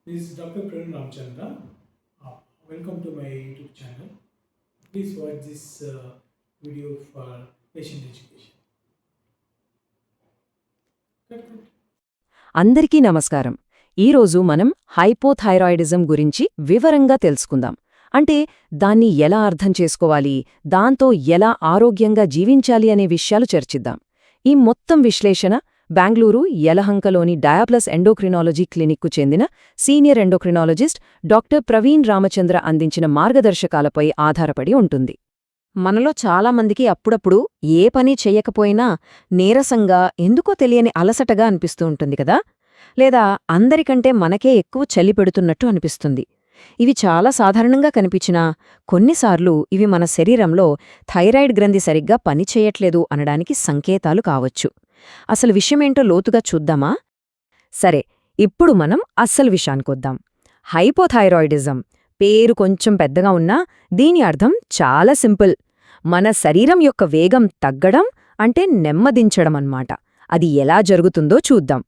This is Dr. Praveen Ramchandra. Uh, Welcome to my YouTube channel. Please watch this video for patient education. Cut, cut. అందరికీ నమస్కారం. ఈరోజు మనం hypothyroidism గురించి వివరంగా తెలుసుకుందాం. అంటే దాన్ని ఎలా అర్థం చేసుకోవాలి, దాంతో ఎలా ఆరోగ్యంగా జీవించాలి అనే విషయాలు చర్చిద్దాం. ఈ మొత్తం విశ్లేషణ బెంగళూరు యలహంకలోని డయాప్లస్ ఎండోక్రినాలజీ క్లినిక్కు చెందిన senior endocrinologist doctor Praveen Ramachandra అందించిన మార్గదర్శకాలపై ఆధారపడి ఉంటుంది. మనలో చాలామందికి అప్పుడప్పుడు ఏ పని చెయ్యకపోయినా నీరసంగా, ఎందుకో తెలియని అలసటగా అనిపిస్తూ ఉంటుంది కదా, లేదా అందరికంటే మనకే ఎక్కువ చలి పెడుతున్నట్టు అనిపిస్తుంది. ఇవి చాలా సాధారణంగా కనిపించినా కొన్నిసార్లు ఇవి మన శరీరంలో థైరాయిడ్ గ్రంథి సరిగ్గా పనిచేయట్లేదు అనడానికి సంకేతాలు కావచ్చు. అసలు విషయమేంటో లోతుగా చూద్దామా? సరే, ఇప్పుడు మనం అస్సలు విషయానికొద్దాం. హైపోథైరాయిడిజం పేరు కొంచెం పెద్దగా ఉన్నా దీని అర్థం చాలా సింపుల్. మన శరీరం యొక్క వేగం తగ్గడం అంటే నెమ్మదించడమన్నమాట. అది ఎలా జరుగుతుందో చూద్దాం.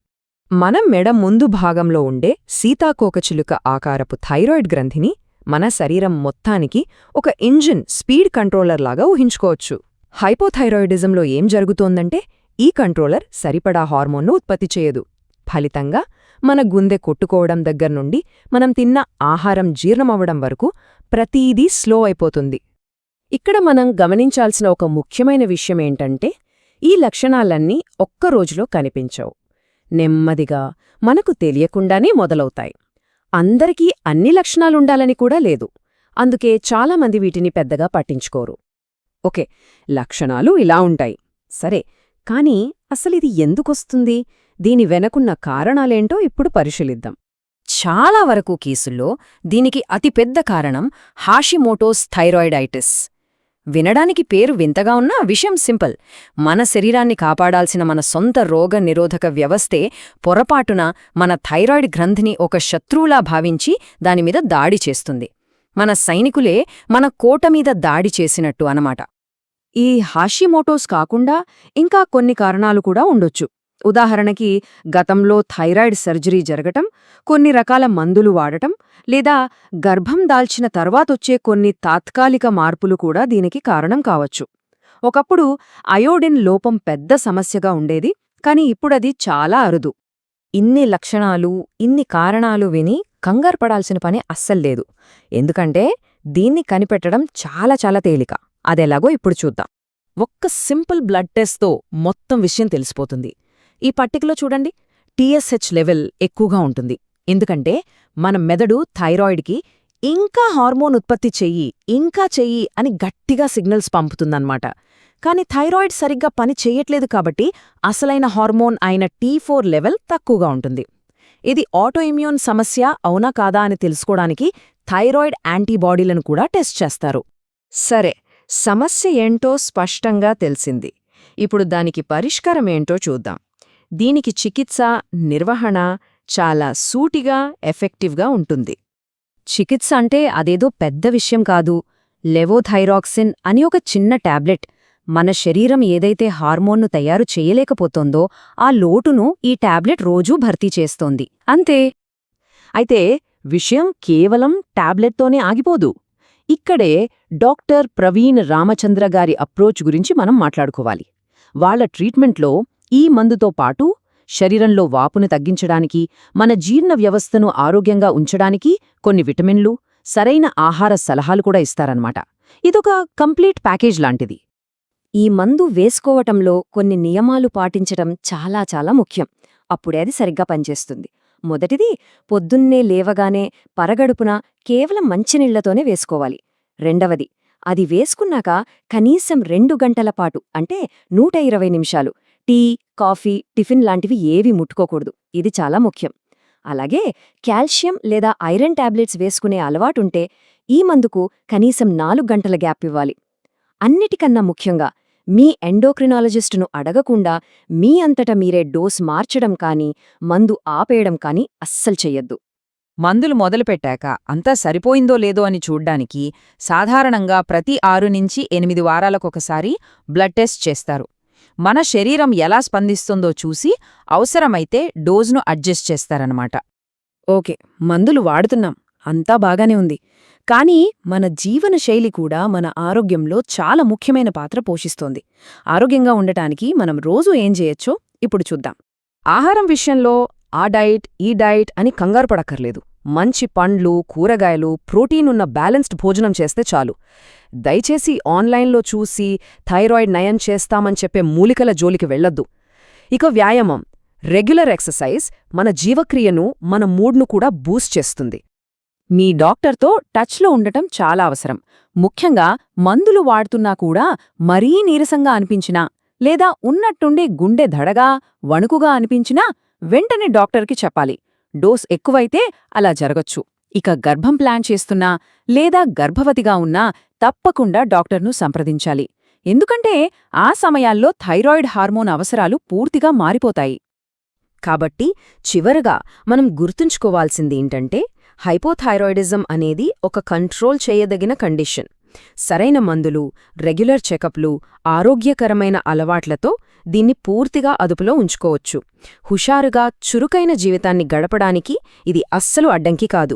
మన మెడ ముందు భాగంలో ఉండే సీతాకోకచిలుక ఆకారపు థైరాయిడ్ గ్రంథిని మన శరీరం మొత్తానికి ఒక ఇంజిన్, స్పీడ్ కంట్రోలర్ లాగా ఊహించుకోవచ్చు. హైపోథైరాయిడిజంలో ఏం జరుగుతోందంటే ఈ కంట్రోలర్ సరిపడా హార్మోన్ను ఉత్పత్తి చేయదు. ఫలితంగా మన గుండె కొట్టుకోవడం దగ్గర్నుండి మనం తిన్న ఆహారం జీర్ణమవ్వడం వరకు ప్రతీదీ స్లో అయిపోతుంది. ఇక్కడ మనం గమనించాల్సిన ఒక ముఖ్యమైన విషయమేంటంటే ఈ లక్షణాలన్నీ ఒక్కరోజులో కనిపించవు. నెమ్మదిగా, మనకు తెలియకుండానే మొదలవుతాయి. అందరికీ అన్ని లక్షణాలుండాలని కూడా లేదు. అందుకే చాలామంది వీటిని పెద్దగా పట్టించుకోరు. ఓకే, లక్షణాలు ఇలా ఉంటాయి, సరే, కానీ అసలిది ఎందుకొస్తుంది, దీని వెనకున్న కారణాలేంటో ఇప్పుడు పరిశీలిద్దాం. చాలా వరకు కేసుల్లో దీనికి అతిపెద్ద కారణం హాషిమోటోస్ థైరాయిడైటిస్. వినడానికి పేరు వింతగా ఉన్నా విషయం సింపుల్. మన శరీరాన్ని కాపాడాల్సిన మన సొంత రోగ నిరోధక వ్యవస్థే పొరపాటున మన థైరాయిడ్ గ్రంథిని ఒక శత్రువులా భావించి దానిమీద దాడి చేస్తుంది. మన సైనికులే మన కోటమీద దాడి చేసినట్టు అనమాట. ఈ హాషిమోటోస్ కాకుండా ఇంకా కొన్ని కారణాలు కూడా ఉండొచ్చు. ఉదాహరణకి గతంలో థైరాయిడ్ సర్జరీ జరగటం, కొన్ని రకాల మందులు వాడటం, లేదా గర్భం దాల్చిన తర్వాతొచ్చే కొన్ని తాత్కాలిక మార్పులు కూడా దీనికి కారణం కావచ్చు. ఒకప్పుడు అయోడిన్ లోపం పెద్ద సమస్యగా ఉండేది, కాని ఇప్పుడది చాలా అరుదు. ఇన్ని లక్షణాలు, ఇన్ని కారణాలు విని కంగారుపడాల్సిన పని అస్సల్లేదు. ఎందుకంటే దీన్ని కనిపెట్టడం చాలా చాలా తేలిక. అదెలాగో ఇప్పుడు చూద్దాం. ఒక్క సింపుల్ బ్లడ్ టెస్ట్తో మొత్తం విషయం తెలిసిపోతుంది. ఈ పట్టికలో చూడండి, TSH లెవెల్ ఎక్కువగా ఉంటుంది. ఎందుకంటే మన మెదడు థైరాయిడ్కి ఇంకా హార్మోన్ ఉత్పత్తి చెయ్యి అని గట్టిగా సిగ్నల్స్ పంపుతుందన్నమాట. కాని థైరాయిడ్ సరిగ్గా పని చెయ్యట్లేదు కాబట్టి అసలైన హార్మోన్ అయిన T4 లెవెల్ తక్కువగా ఉంటుంది. ఇది ఆటోఇమ్యూన్ సమస్య అవునా కాదా అని తెలుసుకోవడానికి థైరాయిడ్ యాంటీబాడీలను కూడా టెస్ట్ చేస్తారు. సరే, సమస్య ఏంటో స్పష్టంగా తెలిసింది. ఇప్పుడు దానికి పరిష్కారమేంటో చూద్దాం. దీనికి చికిత్స, నిర్వహణ చాలా సూటిగా, ఎఫెక్టివ్గా ఉంటుంది. చికిత్స అంటే అదేదో పెద్ద విషయం కాదు. లెవోథైరాక్సిన్ అని ఒక చిన్న టాబ్లెట్ మన శరీరం ఏదైతే హార్మోన్ను తయారు చేయలేకపోతోందో ఆ లోటును ఈ టాబ్లెట్ రోజూ భర్తీ చేస్తోంది, అంతే. అయితే విషయం కేవలం టాబ్లెట్తోనే ఆగిపోదు. ఇక్కడే డాక్టర్ ప్రవీణ్ రామచంద్ర గారి అప్రోచ్ గురించి మనం మాట్లాడుకోవాలి. వాళ్ల ట్రీట్మెంట్లో ఈ మందుతో పాటు శరీరంలో వాపును తగ్గించడానికి, మన జీర్ణ వ్యవస్థను ఆరోగ్యంగా ఉంచడానికి కొన్ని విటమిన్లు, సరైన ఆహార సలహాలు కూడా ఇస్తారన్నమాట. ఇదొక కంప్లీట్ ప్యాకేజ్ లాంటిది. ఈ మందు వేసుకోవటంలో కొన్ని నియమాలు పాటించటం చాలా చాలా ముఖ్యం. అప్పుడే అది సరిగ్గా పనిచేస్తుంది. మొదటిది, పొద్దున్నే లేవగానే పరగడుపున కేవలం మంచినీళ్లతోనే వేసుకోవాలి. రెండవది, అది వేసుకున్నాక కనీసం 2 గంటల పాటు, అంటే 120 నిమిషాలు టీ, కాఫీ, టిఫిన్ లాంటివి ఏవీ ముట్టుకోకూడదు. ఇది చాలా ముఖ్యం. అలాగే కాల్షియం లేదా ఐరన్ టాబ్లెట్స్ వేసుకునే అలవాటుంటే ఈ మందుకు కనీసం 4 గంటల గ్యాప్ ఇవ్వాలి. అన్నిటికన్నా ముఖ్యంగా మీ ఎండోక్రినాలజిస్టును అడగకుండా మీ అంతట మీరే డోస్ మార్చడం కానీ, మందు ఆపేయడం కానీ అస్సలు చెయ్యొద్దు. మందులు మొదలుపెట్టాక అంతా సరిపోయిందో లేదో అని చూడ్డానికి సాధారణంగా ప్రతి 6-8 వారాలకొకసారి బ్లడ్ టెస్ట్ చేస్తారు. మన శరీరం ఎలా స్పందిస్తుందో చూసి అవసరమైతే డోజ్ను అడ్జస్ట్ చేస్తారన్నమాట. ఓకే, మందులు వాడుతున్నాం, అంతా బాగానే ఉంది. కానీ మన జీవన శైలి కూడా మన ఆరోగ్యంలో చాలా ముఖ్యమైన పాత్ర పోషిస్తోంది. ఆరోగ్యంగా ఉండటానికి మనం రోజూ ఏం చేయొచ్చో ఇప్పుడు చూద్దాం. ఆహారం విషయంలో ఆ డైట్, ఈ డైట్ అని కంగారు పడక్కర్లేదు. మంచి పండ్లు, కూరగాయలు, ప్రోటీన్ ఉన్న బ్యాలెన్స్డ్ భోజనం చేస్తే చాలు. దయచేసి ఆన్లైన్లో చూసి థైరాయిడ్ నయం చేస్తామని చెప్పే మూలికల జోలికి వెళ్లొద్దు. ఇక వ్యాయామం, రెగ్యులర్ ఎక్సర్సైజ్ మన జీవక్రియను, మన మూడ్ను కూడా బూస్ట్ చేస్తుంది. మీ డాక్టర్తో టచ్లో ఉండటం చాలా అవసరం. ముఖ్యంగా మందులు వాడుతున్నా కూడా మరీ నీరసంగా అనిపించినా లేదా ఉన్నట్టుండి గుండె దడగా, వణుకుగా అనిపించినా వెంటనే డాక్టర్కి చెప్పాలి. డోస్ ఎక్కువైతే అలా జరగొచ్చు. ఇక గర్భం ప్లాన్ చేస్తున్నా లేదా గర్భవతిగా ఉన్నా తప్పకుండా డాక్టర్ను సంప్రదించాలి. ఎందుకంటే ఆ సమయాల్లో థైరాయిడ్ హార్మోన్ అవసరాలు పూర్తిగా మారిపోతాయి. కాబట్టి చివరగా మనం గుర్తుంచుకోవాల్సిందేంటంటే, హైపోథైరాయిడిజం అనేది ఒక కంట్రోల్ చేయదగిన కండిషన్. సరైన మందులు, రెగ్యులర్ చెకప్లు, ఆరోగ్యకరమైన అలవాట్లతో దీన్ని పూర్తిగా అదుపులో ఉంచుకోవచ్చు. హుషారుగా, చురుకైన జీవితాన్ని గడపడానికి ఇది అస్సలు అడ్డంకి కాదు.